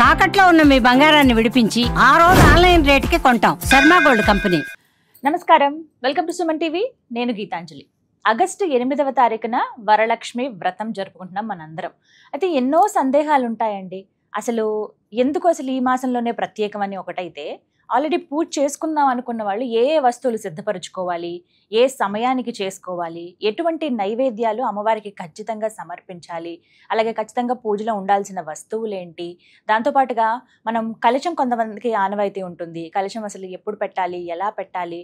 తాకట్లో ఉన్న మీ బంగారాన్ని విడిపించి ఆ రోజు ఆన్లైన్ రేటుకి కొంటాం. Sharma gold company. నమస్కారం, వెల్కమ్ టు సుమన్ టీవీ. నేను గీతాంజలి. ఆగస్టు 8వ తారీఖున వరలక్ష్మి వ్రతం జరుపుకుంటున్నాం మనందరం. అయితే ఎన్నో సందేహాలు ఉంటాయండి. అసలు ఎందుకు ఈ మాసంలోనే ప్రత్యేకమని ఒకటైతే, ఆల్రెడీ పూజ చేసుకుందాం అనుకున్న వాళ్ళు ఏ వస్తువులు సిద్ధపరచుకోవాలి, ఏ సమయానికి చేసుకోవాలి, ఎటువంటి నైవేద్యాలు అమ్మవారికి ఖచ్చితంగా సమర్పించాలి, అలాగే ఖచ్చితంగా పూజలో ఉండాల్సిన వస్తువులేంటి, దాంతోపాటుగా మనం కలశం కొంతమందికి ఆనవాయితీ ఉంటుంది. కలశం అసలు ఎప్పుడు పెట్టాలి, ఎలా పెట్టాలి,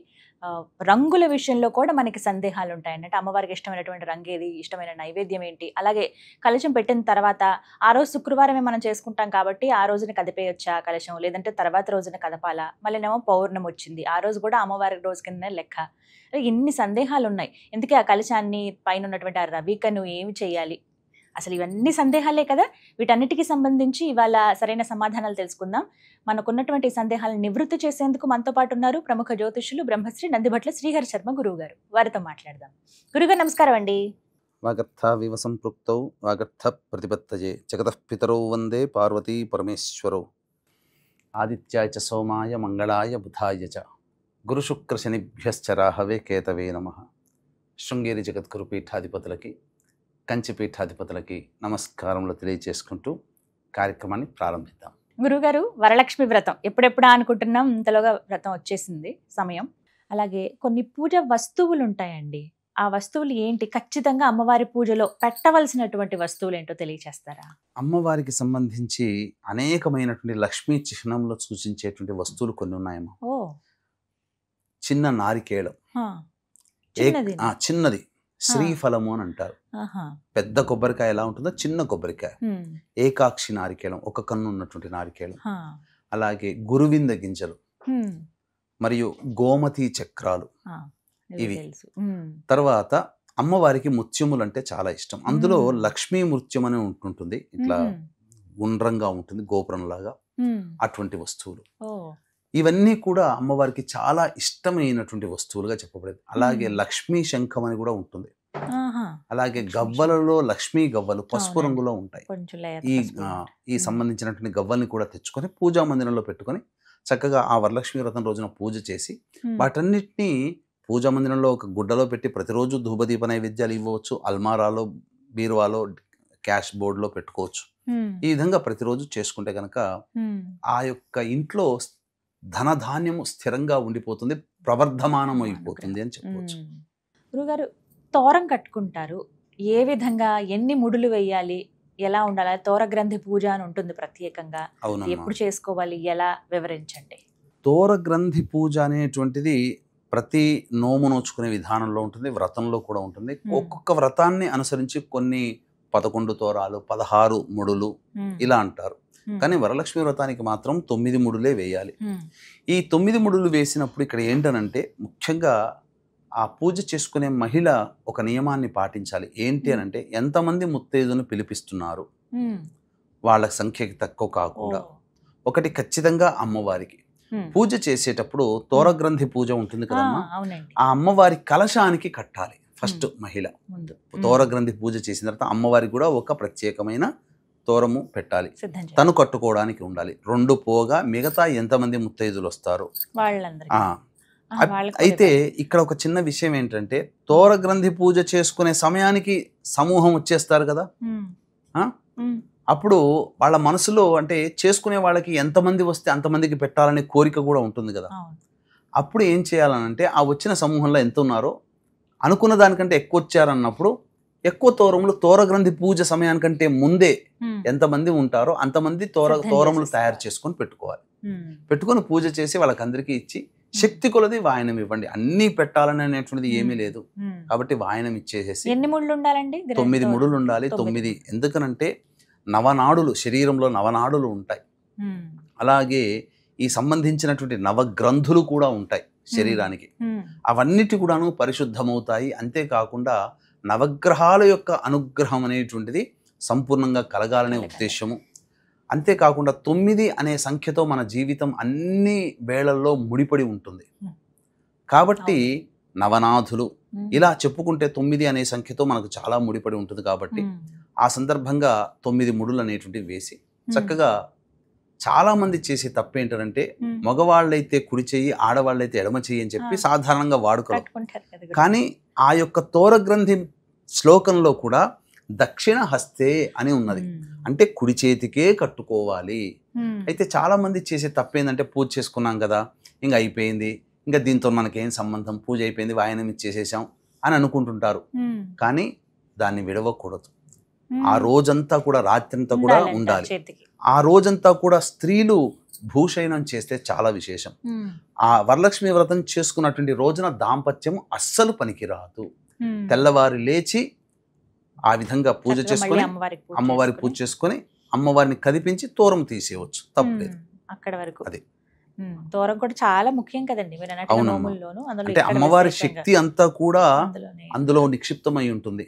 రంగుల విషయంలో కూడా మనకి సందేహాలు ఉంటాయండి. అంటే అమ్మవారికి ఇష్టమైనటువంటి రంగు ఏది, ఇష్టమైన నైవేద్యం ఏంటి, అలాగే కలశం పెట్టిన తర్వాత ఆ రోజు శుక్రవారమే మనం చేసుకుంటాం కాబట్టి ఆ రోజున కదిపేయొచ్చా కలశం, లేదంటే తర్వాత రోజున కదపాలా, మళ్ళీనేమో పౌర్ణమి వచ్చింది ఆ రోజు కూడా అమ్మవారి రోజు కిందనే లెక్క. ఇన్ని సందేహాలు ఉన్నాయి. ఎందుకే ఆ కలశాన్ని పైన ఉన్నటువంటి ఆ రవికను ఏమి చేయాలి, అసలు ఇవన్నీ సందేహాలే కదా. వీటన్నిటికీ సంబంధించి ఇవాళ సరైన సమాధానాలు తెలుసుకుందాం. మనకున్నటువంటి సందేహాలను నివృత్తి చేసేందుకు మనతో పాటు ఉన్నారు ప్రముఖ జ్యోతిష్యులు బ్రహ్మశ్రీ నందిభట్ల శ్రీహరి శర్మ గురువు గారు. వారితో మాట్లాడదాం. గురుగారు నమస్కారం అండి. వాగర్థావివ సంపృక్తౌ వాగర్థ ప్రతిపత్తయే జగతః పితరౌ వందే పార్వతీ పరమేశ్వరౌ. ఆదిత్యాయ చ సోమాయ మంగళాయ బుధాయ చ గురుశుక్ర శనిభ్యశ్చ రాహవే కేతవే నమః. శృంగేరి జగద్గురు పీఠాధిపతులకి, కంచి పీఠాధిపతులకి నమస్కారములు తెలియజేసుకుంటూ కార్యక్రమాన్ని ప్రారంభిద్దాం. గురుగారు, వరలక్ష్మి వ్రతం ఎప్పుడెప్పుడా అనుకుంటున్నాం, ఇంతలోగా వ్రతం వచ్చేసింది సమయం. అలాగే కొన్ని పూజ వస్తువులు ఉంటాయండి. ఆ వస్తువులు ఏంటి, ఖచ్చితంగా అమ్మవారి పూజలో పెట్టవలసినటువంటి వస్తువులు ఏంటో తెలియచేస్తారా? అమ్మవారికి సంబంధించి అనేకమైనటువంటి లక్ష్మీ చిహ్నంలో సూచించేటువంటి వస్తువులు కొన్ని ఉన్నాయమ్మా. ఓ, చిన్న నారికేళం, చిన్నది శ్రీఫలము అని అంటారు. పెద్ద కొబ్బరికాయ ఎలా ఉంటుందో చిన్న కొబ్బరికాయ. ఏకాక్షి నారికేళం, ఒక కన్ను ఉన్నటువంటి నారికేళం. అలాగే గురువింద గింజలు, మరియు గోమతి చక్రాలు, ఇవి. తర్వాత అమ్మవారికి ముత్యములు అంటే చాలా ఇష్టం. అందులో లక్ష్మీ ముత్యం అని ఉంటుంటుంది, ఇట్లా గుండ్రంగా ఉంటుంది గోపురంలాగా, అటువంటి వస్తువులు. ఇవన్నీ కూడా అమ్మవారికి చాలా ఇష్టమైనటువంటి వస్తువులుగా చెప్పబడేది. అలాగే లక్ష్మీ శంఖం అని కూడా ఉంటుంది. అలాగే గవ్వలలో లక్ష్మీ గవ్వలు పసుపు రంగులో ఉంటాయి. ఈ సంబంధించినటువంటి గవ్వల్ని కూడా తెచ్చుకొని పూజా మందిరంలో పెట్టుకొని చక్కగా ఆ వరలక్ష్మి వ్రతం రోజున పూజ చేసి వాటన్నిటినీ పూజా మందిరంలో ఒక గుడ్డలో పెట్టి ప్రతిరోజు ధూపదీప నైవేద్యాలు ఇవ్వవచ్చు. అల్మారాలో, బీరువాలో, క్యాష్ బోర్డులో పెట్టుకోవచ్చు. ఈ విధంగా ప్రతిరోజు చేసుకుంటే కనుక ఆ యొక్క ఇంట్లో ధనధాన్యము స్థిరంగా ఉండిపోతుంది, ప్రవర్ధమానం అయిపోతుంది అని చెప్పవచ్చు. గురుగారు, తోరం కట్టుకుంటారు, ఏ విధంగా ఎన్ని ముడులు వేయాలి, ఎలా ఉండాలి? తోరగ్రంథి పూజ అని ఉంటుంది ప్రత్యేకంగా, ఎప్పుడు చేసుకోవాలి, ఎలా వివరించండి. తోరగ్రంథి పూజ అనేటువంటిది ప్రతి నోము నోచుకునే విధానంలో ఉంటుంది, వ్రతంలో కూడా ఉంటుంది. ఒక్కొక్క వ్రతాన్ని అనుసరించి కొన్ని 11 తోరాలు, 16 ముడులు ఇలా అంటారు. కానీ వరలక్ష్మి వ్రతానికి మాత్రం 9 ముడులే వేయాలి. ఈ 9 ముడులు వేసినప్పుడు ఇక్కడ ఏంటనంటే, ముఖ్యంగా ఆ పూజ చేసుకునే మహిళ ఒక నియమాన్ని పాటించాలి. ఏంటి అనంటే, ఎంతమంది ముత్తైదును పిలిపిస్తున్నారు, వాళ్ళ సంఖ్యకి తక్కువ కాకుండా. ఒకటి ఖచ్చితంగా అమ్మవారికి పూజ చేసేటప్పుడు తోరగ్రంథి పూజ ఉంటుంది కదమ్మా, ఆ అమ్మవారి కలశానికి కట్టాలి ఫస్ట్ మహిళ. తోరగ్రంథి పూజ చేసిన తర్వాత అమ్మవారికి కూడా ఒక ప్రత్యేకమైన తోరము పెట్టాలి, తను కట్టుకోవడానికి ఉండాలి. 2 పోగా మిగతా ఎంతమంది ముత్తైదులు వస్తారు. అయితే ఇక్కడ ఒక చిన్న విషయం ఏంటంటే, తోరగ్రంథి పూజ చేసుకునే సమయానికి సమూహం వచ్చేస్తారు కదా, అప్పుడు వాళ్ళ మనసులో అంటే చేసుకునే వాళ్ళకి ఎంతమంది వస్తే అంతమందికి పెట్టాలనే కోరిక కూడా ఉంటుంది కదా. అప్పుడు ఏం చేయాలనంటే, ఆ వచ్చిన సమూహంలో ఎంత ఉన్నారో అనుకున్న దానికంటే ఎక్కువ వచ్చారన్నప్పుడు ఎక్కువ తోరములు తోరగ్రంథి పూజ సమయానికంటే ముందే ఎంతమంది ఉంటారో అంతమంది తోరములు తయారు చేసుకొని పెట్టుకోవాలి. పెట్టుకొని పూజ చేసి వాళ్ళకందరికీ ఇచ్చి శక్తి కొలది వాయనం ఇవ్వండి. అన్ని పెట్టాలని అనేటువంటిది ఏమీ లేదు కాబట్టి వాయనం ఇచ్చేసేసి. ఎన్ని ముళ్ళు ఉండాలండి? 9 ముడులు ఉండాలి. 9 ఎందుకనంటే నవనాడులు, శరీరంలో నవనాడులు ఉంటాయి. అలాగే ఈ సంబంధించినటువంటి నవగ్రంథులు కూడా ఉంటాయి శరీరానికి. అవన్నిటి కూడాను పరిశుద్ధమవుతాయి. అంతేకాకుండా నవగ్రహాల యొక్క అనుగ్రహం అనేటువంటిది సంపూర్ణంగా కలగాలనే ఉద్దేశము. అంతేకాకుండా 9 అనే సంఖ్యతో మన జీవితం అన్ని వేళల్లో ముడిపడి ఉంటుంది కాబట్టి నవనాథులు ఇలా చెప్పుకుంటే 9 అనే సంఖ్యతో మనకు చాలా ముడిపడి ఉంటుంది కాబట్టి ఆ సందర్భంగా 9 ముడులు అనేటువంటివి వేసి చక్కగా చాలా మంది చేసే తప్పు ఏంటంటే మగవాళ్ళైతే కుడి చెయ్యి, ఆడవాళ్ళైతే ఎడమ చెయ్యి అని చెప్పి సాధారణంగా వాడుకోరు. కానీ ఆ యొక్క తోర గ్రంథి శ్లోకంలో కూడా దక్షిణ హస్తే అని ఉన్నది, అంటే కుడి చేతికే కట్టుకోవాలి. అయితే చాలా మంది చేసే తప్పు ఏంటంటే పూజ చేసుకున్నాం కదా, ఇంకా అయిపోయింది, ఇంకా దీంతో మనకేం సంబంధం, పూజ అయిపోయింది, వాయనం ఇచ్చేసేసాం అని అనుకుంటుంటారు. కానీ దాన్ని విడవకూడదు. ఆ రోజంతా కూడా, రాత్రంతా కూడా ఉండాలి. ఆ రోజంతా కూడా స్త్రీలు భూషయనం చేస్తే చాలా విశేషం. ఆ వరలక్ష్మి వ్రతం చేసుకున్నటువంటి రోజున దాంపత్యం అస్సలు పనికిరాదు. తెల్లవారి లేచి ఆ విధంగా పూజ చేసుకొని, అమ్మవారి పూజ చేసుకొని, అమ్మవారిని కదిపించి తోరం తీసేయవచ్చు, తప్పలేదు. అక్కడ వరకు అది తోరం కూడా చాలా ముఖ్యం కదండి. అంటే అమ్మవారి శక్తి అంతా కూడా అందులో నిక్షిప్తమై ఉంటుంది.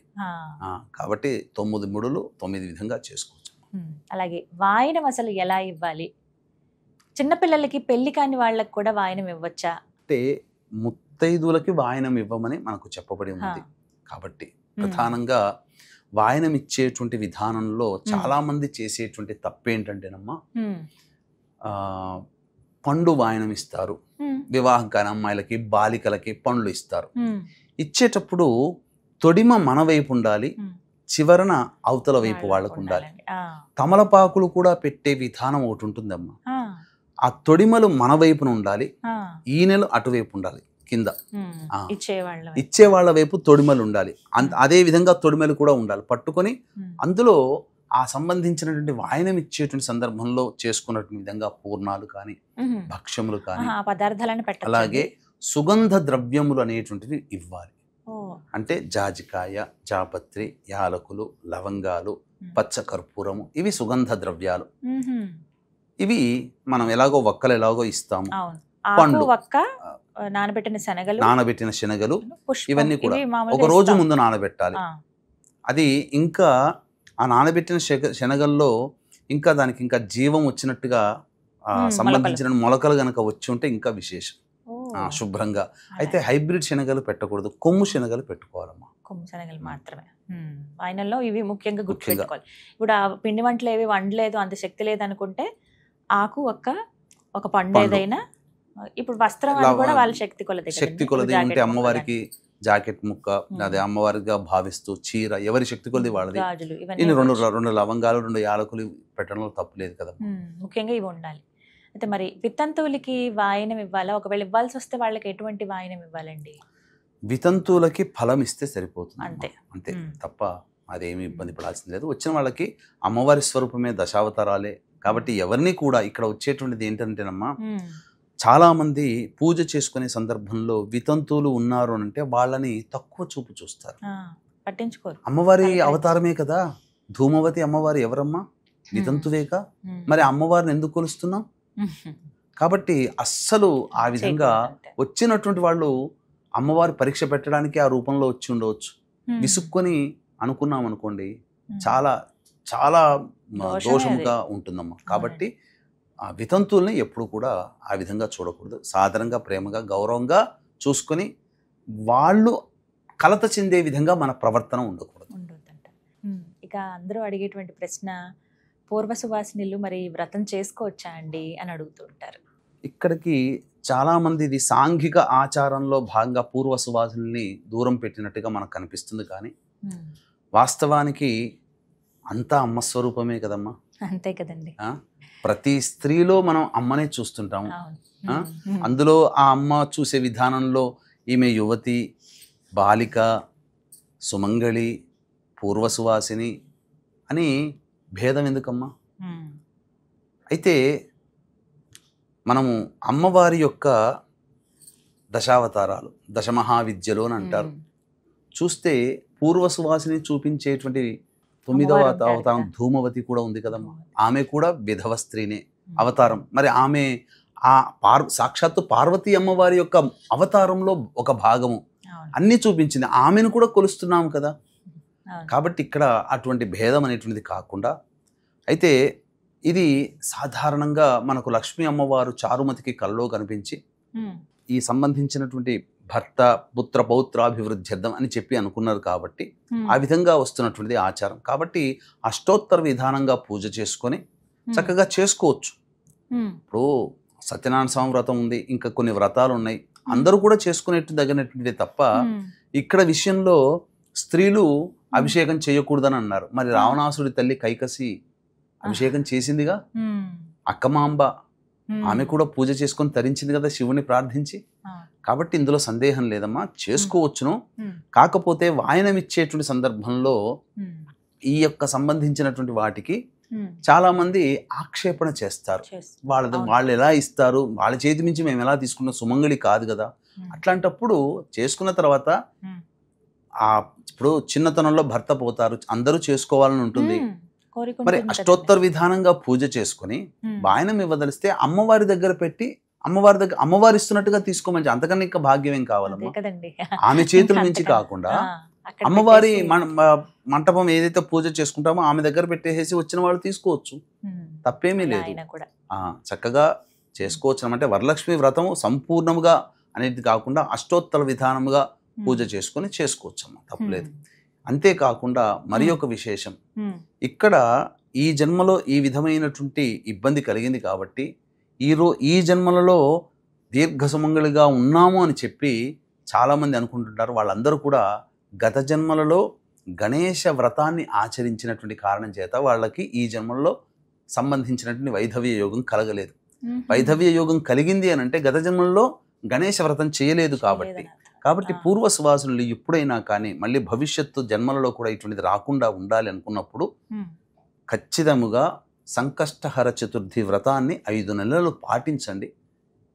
కాబట్టి 9 ముడులు 9 విధంగా చేసుకోవచ్చు. అలాగే వాయనం అసలు ఎలా ఇవ్వాలి? చిన్నపిల్లలకి, పెళ్లి కాని వాళ్ళకి కూడా వాయనం ఇవ్వచ్చా? అంటే ముత్తైదులకి వాయనం ఇవ్వమని మనకు చెప్పబడి ఉంది. కాబట్టి ప్రధానంగా వాయనం ఇచ్చేటువంటి విధానంలో చాలా మంది చేసేటువంటి తప్పేంటంటేనమ్మా, పండు వాయనం ఇస్తారు. వివాహం కాని అమ్మాయిలకి, బాలికలకి పండ్లు ఇస్తారు. ఇచ్చేటప్పుడు తొడిమ మన వైపు ఉండాలి, చివరన అవతల వైపు వాళ్ళకు ఉండాలి. తమలపాకులు కూడా పెట్టే విధానం ఒకటి ఉంటుందమ్మా. ఆ తొడిమలు మన వైపున ఉండాలి, ఈనెలు అటువైపు ఉండాలి, కింద ఇచ్చే వాళ్ళ వైపు తొడిమలు ఉండాలి. అదే విధంగా తొడిమలు కూడా ఉండాలి. పట్టుకొని అందులో ఆ సంబంధించినటువంటి వాయనం ఇచ్చేటువంటి సందర్భంలో చేసుకున్నటువంటి విధంగా పూర్ణాలు కానీ, భక్ష్యములు కానీ, అలాగే సుగంధ ద్రవ్యములు అనేటువంటివి ఇవ్వాలి. అంటే జాజికాయ, జాపత్రి, యాలకులు, లవంగాలు, పచ్చ కర్పూరము, ఇవి సుగంధ ద్రవ్యాలు. ఇవి మనం ఎలాగో వక్కలు ఎలాగో ఇస్తాము. పండ్లు, నానబెట్టిన శనగలు, ఇవన్నీ కూడా ఒక రోజు ముందు నానబెట్టాలి. అది ఇంకా ఆ నానబెట్టిన శనగల్లో ఇంకా దానికి ఇంకా జీవం వచ్చినట్టుగా సంబంధించిన మొలకలు గనక వచ్చి ఉంటే ఇంకా విశేషం, శుభ్రంగా. అయితే హైబ్రిడ్ శనగలు పెట్టకూడదు, కొమ్ము శనగలు పెట్టుకోవాలమ్మా. కొమ్ము శనగలు మాత్రమే వాయనంలో. ఇవి ముఖ్యంగా గుర్తుపెట్టుకోవాలి. ఇప్పుడు ఆ పిండి వంటలు ఏవి వండలేదు, అంత శక్తి లేదనుకుంటే ఆకు ఒక పండు ఏదైనా, ఇప్పుడు వస్త్రం కూడా వాళ్ళ శక్తి కొలది ఉంటే అమ్మవారికి జాకెట్ ముక్క, అదే అమ్మవారిగా భావిస్తూ చీర, ఎవరి శక్తి కొలది వాళ్ళది. ఇన్ని రెండు లవంగాలు, 2 యాలకులు పెట్టడంలో తప్పులేదు కదా. ముఖ్యంగా ఇవి ఉండాలి. అయితే మరి వితంతువులకి వాయనం ఇవ్వాలా? ఒకవేళ ఇవ్వాల్సి వస్తే వాళ్ళకి ఎటువంటి వాయనం ఇవ్వాలండి? వితంతువులకి ఫలం ఇస్తే సరిపోతుంది, అంతే తప్ప అదేమి ఇబ్బంది పడాల్సింది లేదు. వచ్చిన వాళ్ళకి అమ్మవారి స్వరూపమే దశావతారాలే. కాబట్టి ఎవరిని కూడా ఇక్కడ వచ్చేటువంటిది ఏంటంటేనమ్మా, చాలా మంది పూజ చేసుకునే సందర్భంలో వితంతువులు ఉన్నారు అంటే వాళ్ళని తక్కువ చూపు చూస్తారు, పట్టించుకోరు. అమ్మవారి అవతారమే కదా ధూమవతి అమ్మవారు, ఎవరమ్మా? వితంతువేగా. మరి అమ్మవారిని ఎందుకు కొలుస్తున్నాం? కాబట్టి అస్సలు ఆ విధంగా వచ్చినటువంటి వాళ్ళు అమ్మవారి పరీక్ష పెట్టడానికి ఆ రూపంలో వచ్చి ఉండవచ్చు. విసుక్కొని అనుకున్నాం అనుకోండి, చాలా చాలా దోషముగా ఉంటుందమ్మా. కాబట్టి ఆ వితంతుల్ని ఎప్పుడు కూడా ఆ విధంగా చూడకూడదు. సాధారణంగా ప్రేమగా, గౌరవంగా చూసుకొని వాళ్ళు కలత చెందే విధంగా మన ప్రవర్తన ఉండకూడదు. ఇక అందరూ అడిగేటువంటి ప్రశ్న, పూర్వ సువాసినులు మరి వ్రతం చేసుకోవచ్చా అండి అని అడుగుతుంటారు. ఇక్కడికి చాలా మంది ఇది సాంఘిక ఆచారంలో భాగంగా పూర్వ సువాసినుల్ని దూరం పెట్టినట్టుగా మనకు కనిపిస్తుంది. కానీ వాస్తవానికి అంతా అమ్మ స్వరూపమే కదమ్మా. అంతే కదండి. ప్రతి స్త్రీలో మనం అమ్మనే చూస్తుంటాము. అందులో ఆ అమ్మ చూసే విధానంలో ఈమె యువతి, బాలిక, సుమంగళి, పూర్వసువాసిని అని భేదం ఎందుకమ్మా? అయితే మనము అమ్మవారి యొక్క దశావతారాలు, దశమహావిద్యలు అని అంటారు. చూస్తే పూర్వసువాసిని చూపించేటువంటి 9వ అవతారం ధూమవతి కూడా ఉంది కదమ్మా. ఆమె కూడా విధవ స్త్రీనే అవతారం. మరి ఆమె ఆ సాక్షాత్తు పార్వతీ అమ్మవారి యొక్క అవతారంలో ఒక భాగము, అన్ని చూపించింది. ఆమెను కూడా కొలుస్తున్నాము కదా. కాబట్టి ఇక్కడ అటువంటి భేదం అనేటువంటిది కాకుండా, అయితే ఇది సాధారణంగా మనకు లక్ష్మీ అమ్మవారు చారుమతికి కల్లో కనిపించి ఈ సంబంధించినటువంటి భర్త పుత్ర పౌత్రాభివృద్ధ్యర్థం అని చెప్పి అనుకున్నారు. కాబట్టి ఆ విధంగా వస్తున్నటువంటిది ఆచారం. కాబట్టి అష్టోత్తర విధానంగా పూజ చేసుకొని చక్కగా చేసుకోవచ్చు. ఇప్పుడు సత్యనారాయణ స్వామి వ్రతం ఉంది, ఇంకా కొన్ని వ్రతాలు ఉన్నాయి, అందరూ కూడా చేసుకునేట్టు తగినటువంటిదే తప్ప ఇక్కడ విషయంలో స్త్రీలు అభిషేకం చేయకూడదని అన్నారు. మరి రావణాసుడి తల్లి కైకసి అభిషేకం చేసిందిగా, అక్కమాంబ ఆమె కూడా పూజ చేసుకొని తరించింది కదా శివుని ప్రార్థించి. కాబట్టి ఇందులో సందేహం లేదమ్మా, చేసుకోవచ్చును. కాకపోతే వాయనం ఇచ్చేటువంటి సందర్భంలో ఈ యొక్క సంబంధించినటువంటి వాటికి చాలా మంది ఆక్షేపణ చేస్తారు. వాళ్ళు ఎలా ఇస్తారు, వాళ్ళ చేతి నుంచి మేము ఎలా తీసుకున్న సుమంగళి కాదు కదా. అట్లాంటప్పుడు చేసుకున్న తర్వాత ఇప్పుడు చిన్నతనంలో భర్త పోతారు, అందరూ చేసుకోవాలని ఉంటుంది. మరి అష్టోత్తర విధానంగా పూజ చేసుకుని వాయనం ఇవ్వదలిస్తే అమ్మవారి దగ్గర పెట్టి అమ్మవారి ఇస్తున్నట్టుగా తీసుకోమని, అంతకన్నా ఇంకా భాగ్యం ఏం కావాలమ్మా. ఆమె చేతుల నుంచి కాకుండా అమ్మవారి మంటపం ఏదైతే పూజ చేసుకుంటామో ఆమె దగ్గర పెట్టేసి వచ్చిన వాళ్ళు తీసుకోవచ్చు, తప్పేమీ లేదు. చక్కగా చేసుకోవచ్చు. అంటే వరలక్ష్మి వ్రతం సంపూర్ణంగా అనేది కాకుండా అష్టోత్తర విధానముగా పూజ చేసుకొని చేసుకోవచ్చమ్మా, తప్పలేదు. అంతేకాకుండా మరి ఒక విశేషం, ఇక్కడ ఈ జన్మలో ఈ విధమైనటువంటి ఇబ్బంది కలిగింది కాబట్టి ఈ జన్మలలో దీర్ఘ సుమంగళిగా ఉన్నాము అని చెప్పి చాలామంది అనుకుంటుంటారు. వాళ్ళందరూ కూడా గత జన్మలలో గణేశ వ్రతాన్ని ఆచరించినటువంటి కారణం చేత వాళ్ళకి ఈ జన్మల్లో సంబంధించినటువంటి వైధవ్య యోగం కలగలేదు. వైధవ్య యోగం కలిగింది అని అంటే గత జన్మల్లో గణేశ వ్రతం చేయలేదు కాబట్టి పూర్వ సువాసనలు ఎప్పుడైనా కానీ మళ్ళీ భవిష్యత్తు జన్మలలో కూడా ఇటువంటిది రాకుండా ఉండాలి అనుకున్నప్పుడు ఖచ్చితంగా సంకష్టహర చతుర్థి వ్రతాన్ని 5 నెలలు పాటించండి,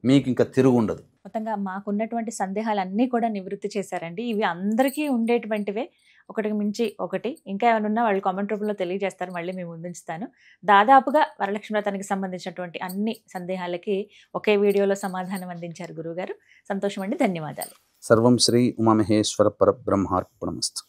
మీకు ఇంకా తిరుగుండదు. మొత్తంగా మాకున్నటువంటి సందేహాలన్నీ కూడా నివృత్తి చేశారండి. ఇవి అందరికీ ఉండేటువంటివే, ఒకటికి మించి ఒకటి. ఇంకా ఏమైనా ఉన్నా వాళ్ళు కామెంట్ రూపంలో తెలియజేస్తారు, మళ్ళీ మేము ముందుంచుతాను. దాదాపుగా వరలక్ష్మి వ్రతానికి సంబంధించినటువంటి అన్ని సందేహాలకి ఒకే వీడియోలో సమాధానం అందించారు గురువుగారు. సంతోషం అండి, ధన్యవాదాలు. సర్వం శ్రీ ఉమామహేశ్వర పరబ్రహ్మార్పణమస్తు.